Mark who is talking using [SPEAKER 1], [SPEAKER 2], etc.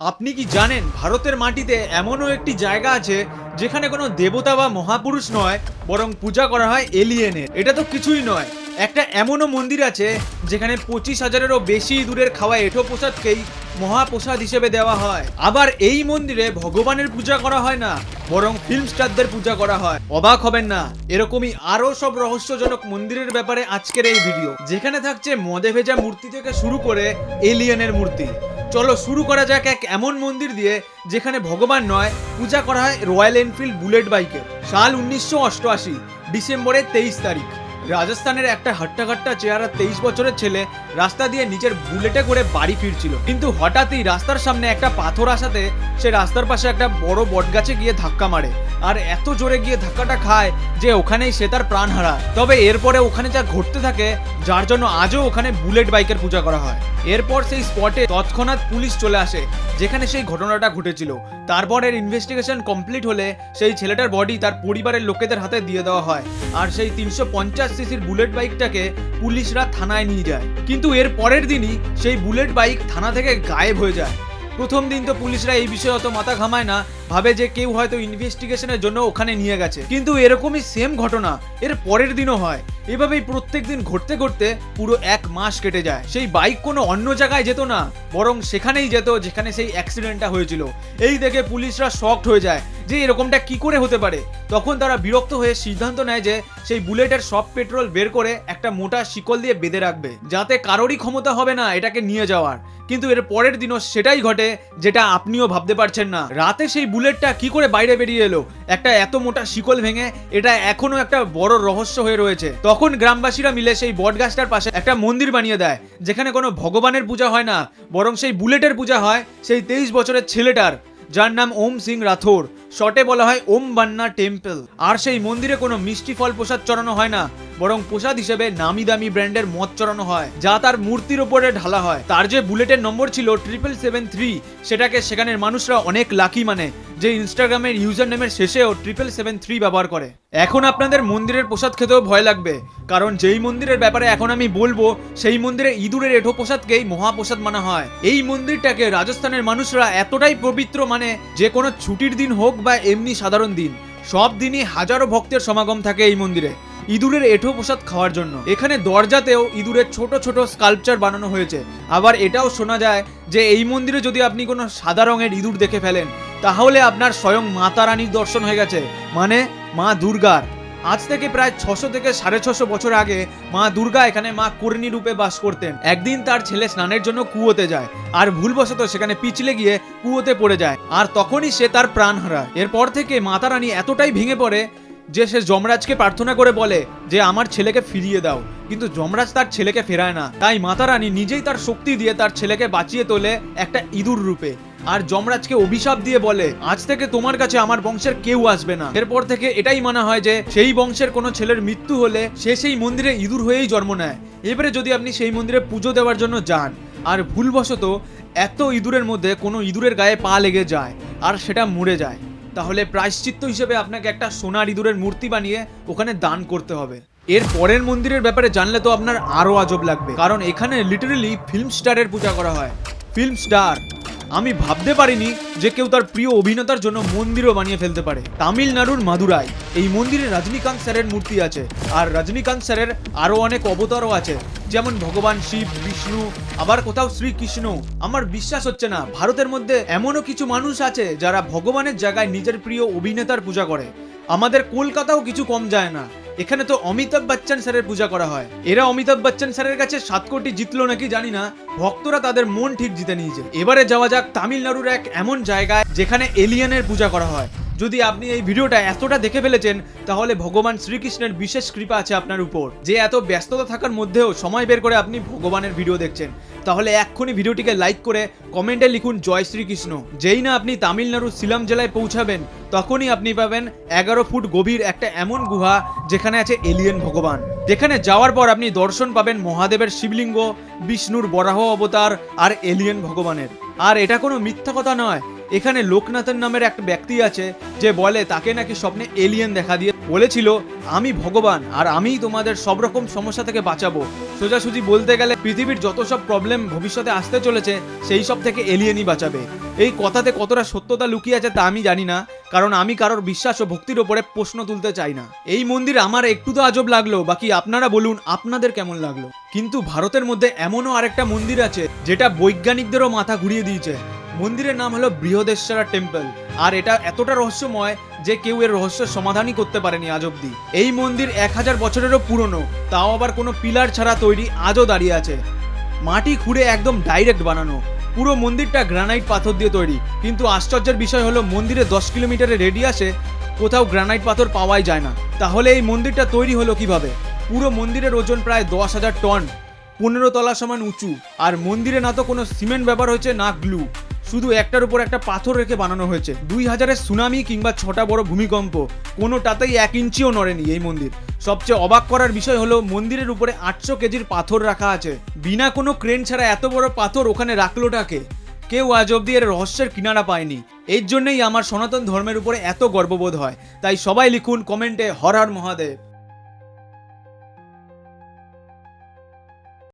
[SPEAKER 1] আপনি কি জানেন ভারতের মাটিতে এমনও একটি জায়গা আছে যেখানে কোনো দেবতা বা মহাপুরুষ নয়, বরং পূজা করা হয় এলিয়েনের। এটা তো কিছুই নয়, একটা এমনও মন্দির আছে যেখানে 25,000-এরও বেশি দূরের খাওয়া এঁঠো প্রসাদকেই মহাপ্রসাদ হিসেবে দেওয়া হয়। আবার এই মন্দিরে ভগবানের পূজা করা হয় না, বরং ফিল্ম স্টারদের পূজা করা হয়। অবাক হবেন না, এরকমই আরো সব রহস্যজনক মন্দিরের ব্যাপারে আজকের এই ভিডিও, যেখানে থাকছে মদে ভেজা মূর্তি থেকে শুরু করে এলিয়েনের মূর্তি। চলো শুরু করা যাক এক এমন মন্দির দিয়ে যেখানে ভগবান নয়, পূজা করা হয় রয়্যাল এনফিল্ড বুলেট বাইকের। সাল 1988, ডিসেম্বরের 23 তারিখ। রাজস্থানের একটা হাট্টাঘাট্টা চেহারা 23 বছরের ছেলে রাস্তা দিয়ে নিজের বুলেটে করে বাড়ি ফিরছিল, কিন্তু হঠাৎই রাস্তার সামনে একটা পাথর আসাতে সে রাস্তার পাশে একটা বড় বটগাছে গিয়ে ধাক্কা মারে, আর এত জোরে গিয়ে ধাক্কাটা খায় যে ওখানেই সে তার প্রাণ হারায়। তবে এরপরে ওখানে যা ঘটতে থাকে, যার জন্য আজও ওখানে বুলেট বাইকের পূজা করা হয়। এরপর সেই স্পটে তৎক্ষণাৎ পুলিশ চলে আসে যেখানে সেই ঘটনাটা ঘটেছিল। তারপর এর ইনভেস্টিগেশন কমপ্লিট হলে সেই ছেলেটার বডি তার পরিবারের লোকেদের হাতে দিয়ে দেওয়া হয়, আর সেই 350 সিসির বুলেট বাইকটাকে পুলিশরা থানায় নিয়ে যায়। কিন্তু এর পরের দিনই সেই বুলেট বাইক থানা থেকে গায়েব হয়ে যায়। প্রথম দিন তো পুলিশরা এই বিষয়ে অত মাথা ঘামায় না, ভাবে যে কেউ হয়তো ইনভেস্টিগেশনের জন্য ওখানে নিয়ে গেছে। কিন্তু এরকমই সেম ঘটনা এর পরের দিনও হয়। এভাবেই প্রত্যেক দিন ঘটতে ঘটতে পুরো 1 মাস কেটে যায়। সেই বাইক কোনো অন্য জায়গায় যেত না, বরং সেখানেই যেত যেখানে সেই অ্যাক্সিডেন্টটা হয়েছিল। এই দেখে পুলিশরা শকড হয়ে যায় যে এরকমটা কি করে হতে পারে। তখন তারা বিরক্ত হয়ে সিদ্ধান্ত নেয় যে সেই বুলেটের সব পেট্রোল বের করে একটা মোটা শিকল দিয়ে বেঁধে রাখবে, যাতে কারোরই ক্ষমতা হবে না এটাকে নিয়ে যাওয়ার। কিন্তু এর পরের দিনও সেটাই ঘটে, যেটা আপনিও ভাবতে পারছেন না। রাতে সেই বুলেটটা কি করে বাইরে বেরিয়ে এলো একটা এত মোটা শিকল ভেঙে, এটা এখনো একটা বড় রহস্য হয়ে রয়েছে। তখন গ্রামবাসীরা মিলে সেই বটগাছটার পাশে একটা মন্দির বানিয়ে দেয়, যেখানে কোনো ভগবানের পূজা হয় না, বরং সেই বুলেটের পূজা হয় সেই 23 বছরের ছেলেটার, যার নাম ওম সিং রাথোর। শর্টে বলা হয় ওম বান্না টেম্পল। আর সেই মন্দিরে কোনো মিষ্টি ফল প্রসাদ চড়ানো হয় না, বরং প্রসাদ হিসেবে নামি দামি ব্র্যান্ডের মদ চড়ানো হয়, যা তার মূর্তির উপরে ঢালা হয়। তার যে বুলেটের নম্বর ছিল 777 সেটাকে সেখানের মানুষরা অনেক লাকি মানে, যে ইনস্টাগ্রামের ইউজার নেমের শেষেও 777 ব্যবহার করে। এখন আপনাদের মন্দিরের প্রসাদ খেতেও ভয় লাগবে, কারণ যেই মন্দিরের ব্যাপারে এখন আমি বলবো সেই মন্দিরে ইঁদুরের এঁঠো প্রসাদকেই মহাপ্রসাদ মানা হয়। এই মন্দিরটাকে রাজস্থানের মানুষরা এতটাই পবিত্র মানে, যে কোনো ছুটির দিন হোক বা এমনি সাধারণ দিন, সব দিনই হাজারো ভক্তের সমাগম থাকে এই মন্দিরে ইঁদুরের এঁঠো প্রসাদ খাওয়ার জন্য। এখানে দরজাতেও ইঁদুরের ছোট ছোট স্কাল্পচার বানানো হয়েছে। আবার এটাও শোনা যায় যে এই মন্দিরে যদি আপনি কোনো সাদা রঙের ইঁদুর দেখে ফেলেন, তাহলে আপনার স্বয়ং মাতা রানীর দর্শন হয়ে গেছে, মানে মা দুর্গার। আজ থেকে প্রায় 600 থেকে 650 বছর আগে মা দুর্গা এখানে মা কর্ণী রূপে বাস করতেন। একদিন তার ছেলে স্নানের জন্য কুয়োতে যায়, আর ভুলবশত সেখানে পিছলে গিয়ে কুয়োতে পড়ে যায়, আর তখনই সে তার প্রাণ হারায়। এরপর থেকে মাতা রানী এতটাই ভেঙে পড়ে যে সে যমরাজকে প্রার্থনা করে বলে যে আমার ছেলেকে ফিরিয়ে দাও, কিন্তু যমরাজ তার ছেলেকে ফেরায় না। তাই মাতা রানী নিজেই তার শক্তি দিয়ে তার ছেলেকে বাঁচিয়ে তোলে একটা ইঁদুর রূপে, আর যমরাজকে অভিশাপ দিয়ে বলে আজ থেকে তোমার কাছে আমার বংশের কেউ আসবে না। এরপর থেকে এটাই মানা হয় যে সেই বংশের কোনো ছেলের মৃত্যু হলে সে সেই মন্দিরে ইঁদুর হয়েই জন্ম নেয়। এবারে যদি আপনি সেই মন্দিরে পুজো দেওয়ার জন্য যান, আর ভুলবশত এত ইঁদুরের মধ্যে কোনো ইঁদুরের গায়ে পা লেগে যায় আর সেটা মরে যায়, তাহলে প্রায়শ্চিত্ত হিসেবে আপনাকে একটা সোনার ইঁদুরের মূর্তি বানিয়ে ওখানে দান করতে হবে। এর পরের মন্দিরের ব্যাপারে জানলে তো আপনার আরো আজব লাগবে, কারণ এখানে লিটারেলি ফিল্ম স্টারের পূজা করা হয়। ফিল্ম স্টার, আমি ভাবতে পারিনি যে কেউ তার প্রিয় অভিনেতার জন্য মন্দিরও বানিয়ে ফেলতে পারে। তামিলনাড়ুর মাদুরাই এই মন্দিরে রজনীকান্ত স্যারের মূর্তি আছে, আর রজনীকান্ত স্যারের আরো অনেক অবতারও আছে, যেমন ভগবান শিব, বিষ্ণু, আবার কোথাও শ্রীকৃষ্ণ। আমার বিশ্বাস হচ্ছে না ভারতের মধ্যে এমনও কিছু মানুষ আছে যারা ভগবানের জায়গায় নিজের প্রিয় অভিনেতার পূজা করে। আমাদের কলকাতাও কিছু কম যায় না, এখানে তো অমিতাভ বচ্চন স্যারের পূজা করা হয়। এরা অমিতাভ বচ্চন স্যারের কাছে 7 কোটি জিতলো নাকি জানি না, ভক্তরা তাদের মন ঠিক জিতে নিয়েছে। এবারে যাওয়া যাক তামিলনাড়ুর এক এমন জায়গায় যেখানে এলিয়েনের পূজা করা হয়। যদি আপনি এই ভিডিওটা এতটা দেখে ফেলেছেন, তাহলে ভগবান শ্রীকৃষ্ণের বিশেষ কৃপা আছে আপনার উপর, যে এত ব্যস্ততা থাকার মধ্যেও সময় বের করে আপনি ভগবানের ভিডিও দেখছেন। তাহলে এক্ষুনি ভিডিওটিকে লাইক করে কমেন্টে লিখুন জয় শ্রীকৃষ্ণ। যেই না আপনি তামিলনাড়ুর সিলাম জেলায় পৌঁছাবেন, তখনই আপনি পাবেন 11 ফুট গভীর একটা এমন গুহা যেখানে আছে এলিয়েন ভগবান। যেখানে যাওয়ার পর আপনি দর্শন পাবেন মহাদেবের শিবলিঙ্গ, বিষ্ণুর বরাহ অবতার আর এলিয়েন ভগবানের। আর এটা কোনো মিথ্যা কথা নয়, এখানে লোকনাথন নামের একটা ব্যক্তি আছে যে বলে তাকে নাকি স্বপ্নে এলিয়েন দেখা দিয়ে বলেছিল আমি ভগবান আর আমিই তোমাদের সব রকম সমস্যা থেকে বাঁচাবো। সোজাসুজি বলতে গেলে পৃথিবীর যত সব প্রবলেম ভবিষ্যতে আসতে চলেছে সেই সব থেকে এলিয়েনই বাঁচাবে। এই কথাতে কতটা সত্যতা লুকিয়ে আছে তা আমি জানি না, কারণ আমি কারোর বিশ্বাস ও ভক্তির ওপরে প্রশ্ন তুলতে চাই না। এই মন্দির আমার একটু তো আজব লাগলো, বাকি আপনারা বলুন আপনাদের কেমন লাগলো। কিন্তু ভারতের মধ্যে এমনও আরেকটা মন্দির আছে যেটা বৈজ্ঞানিকদেরও মাথা ঘুরিয়ে দিয়েছে। মন্দিরের নাম হলো বৃহদেশ্বরা টেম্পল, আর এটা এতটা রহস্যময় যে কেউ এর রহস্যের সমাধানই করতে পারেনি আজ অব্দি। এই মন্দির 1000 বছরেরও পুরনো, তাও আবার কোনো পিলার ছাড়া তৈরি, আজও দাঁড়িয়ে আছে। মাটি খুঁড়ে একদম ডাইরেক্ট বানানো, পুরো মন্দিরটা গ্রানাইট পাথর দিয়ে তৈরি। কিন্তু আশ্চর্যের বিষয় হলো মন্দিরে 10 কিলোমিটারের রেডিয়াসে কোথাও গ্রানাইট পাথর পাওয়াই যায় না। তাহলে এই মন্দিরটা তৈরি হলো কিভাবে? পুরো মন্দিরের ওজন প্রায় 10,000 টন, 15 তলা সমান উঁচু। আর মন্দিরে না তো কোনো সিমেন্ট ব্যবহার হয়েছে না গ্লু, শুধু একটার উপর একটা পাথর রেখে বানানো হয়েছে। 2000-এর সুনামি কিংবা 6টা বড় ভূমিকম্প কোনোটাতেই 1 ইঞ্চিও নড়েনি এই মন্দির। সবচেয়ে অবাক করার বিষয় হলো মন্দিরের উপরে 800 কেজির পাথর রাখা আছে। বিনা কোনো ক্রেন ছাড়া এত বড় পাথর ওখানে রাখলোটাকে? কেউ আজ অব্দি এর রহস্যের কিনারা পায়নি। এর জন্যই আমার সনাতন ধর্মের উপরে এত গর্ববোধ হয়। তাই সবাই লিখুন কমেন্টে হর হর মহাদেব।